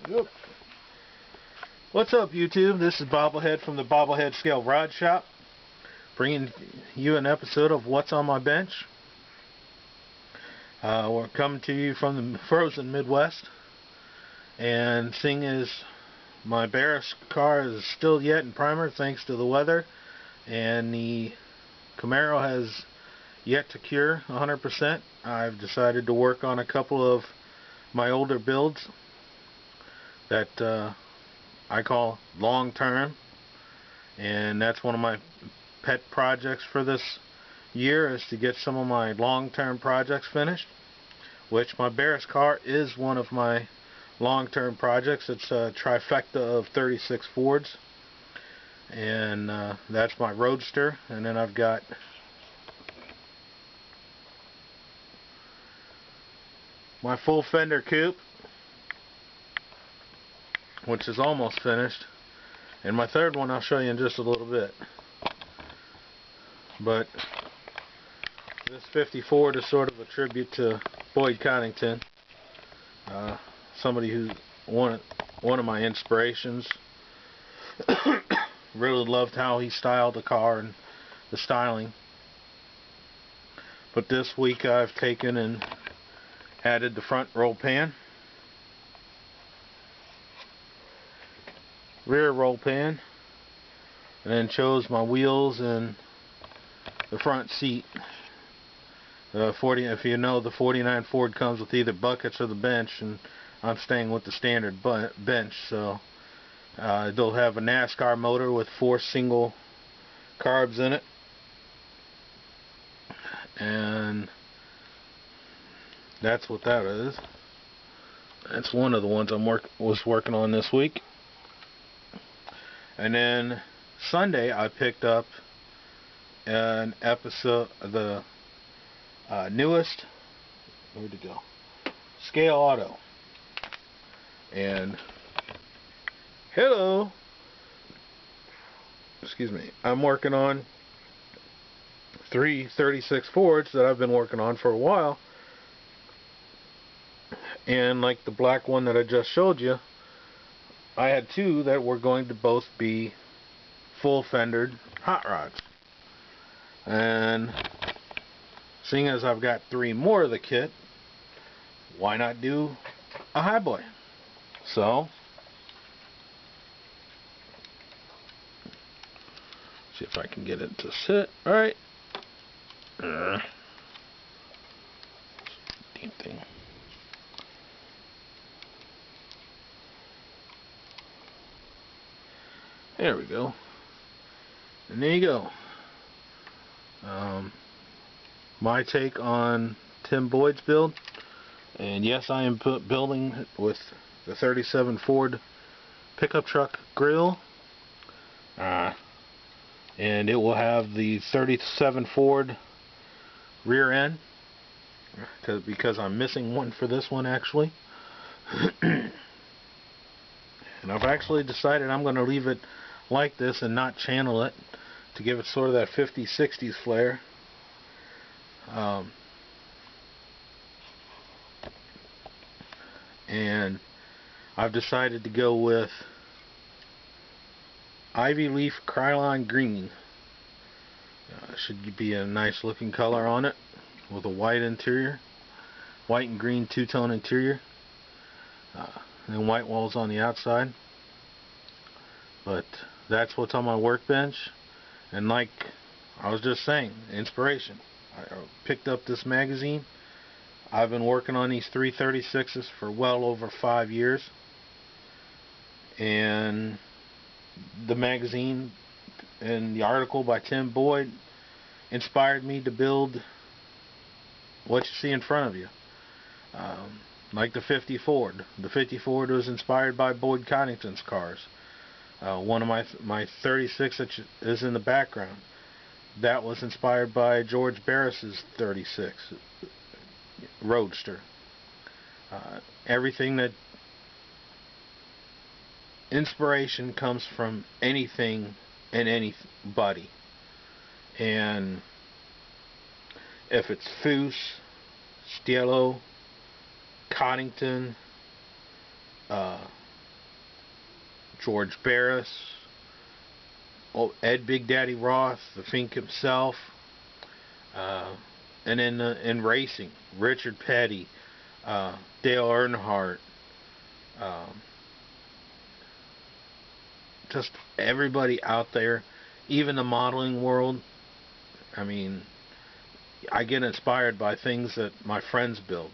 Yep. What's up, YouTube? This is Bobblehead from the Bobblehead Scale Rod Shop, bringing you an episode of What's on My Bench. We're coming to you from the frozen Midwest, and seeing as my Barris car is still yet in primer thanks to the weather, and the Camaro has yet to cure 100%, I've decided to work on a couple of my older builds that I call long term, and that's one of my pet projects for this year, is to get some of my long-term projects finished, which my Barris car is one of my long-term projects. It's a trifecta of 36 Fords, and that's my Roadster, and then I've got my full fender coupe, which is almost finished, and my third one I'll show you in just a little bit. But this 50 Ford is sort of a tribute to Boyd Coddington, somebody who's one of my inspirations. Really loved how he styled the car and the styling. But this week I've taken and added the front roll pan, rear roll pan, and then chose my wheels and the front seat. 40, if you know, the 49 Ford comes with either buckets or the bench, and I'm staying with the standard bench. So they'll have a NASCAR motor with 4 single carbs in it, and that's what that is. That's one of the ones was working on this week. And then Sunday I picked up an episode of the newest, where'd it go? Scale Auto. And hello, excuse me, I'm working on 3 36 Fords that I've been working on for a while. And like the black one that I just showed you, I had 2 that were going to both be full fendered hot rods. And seeing as I've got 3 more of the kit, why not do a highboy? So, see if I can get it to sit. Alright. Damn thing. There we go. And there you go. My take on Tim Boyd's build. And yes, I am building with the 37 Ford pickup truck grill. And it will have the 37 Ford rear end, because I'm missing one for this one actually. And I've actually decided I'm going to leave it like this and not channel it, to give it sort of that 50s 60s flair. And I've decided to go with Ivy Leaf Krylon Green. Should be a nice looking color on it, with a white interior, white and green two-tone interior, and white walls on the outside. But that's what's on my workbench. And like I was just saying, inspiration. I picked up this magazine. I've been working on these 336s for well over 5 years. And the magazine and the article by Tim Boyd inspired me to build what you see in front of you. Like the 50 Ford. The 50 Ford was inspired by Boyd Coddington's cars. One of my 36 that is in the background, that was inspired by George Barris's 36 Roadster. Everything that inspiration comes from anything and anybody. And if it's Foose, Stiello, Coddington, George Barris, Ed Big Daddy Roth, the Fink himself, and in racing, Richard Petty, Dale Earnhardt, just everybody out there, even the modeling world. I mean, I get inspired by things that my friends build.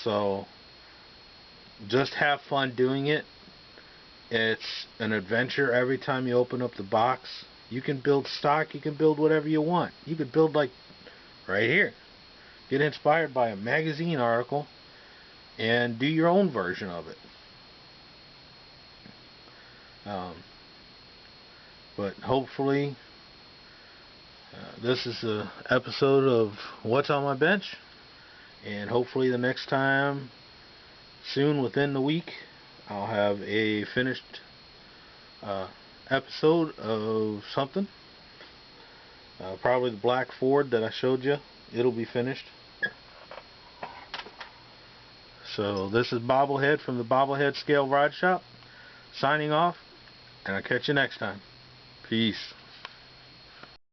So just have fun doing it. It's an adventure every time you open up the box. You can build stock, you can build whatever you want. You could build like right here. Get inspired by a magazine article and do your own version of it. But hopefully this is an episode of What's on My Bench, and hopefully the next time, soon within the week, I'll have a finished episode of something. Probably the black Ford that I showed you. It'll be finished. So this is Bobblehead from the Bobblehead Scale Rod Shop, signing off, and I'll catch you next time. Peace.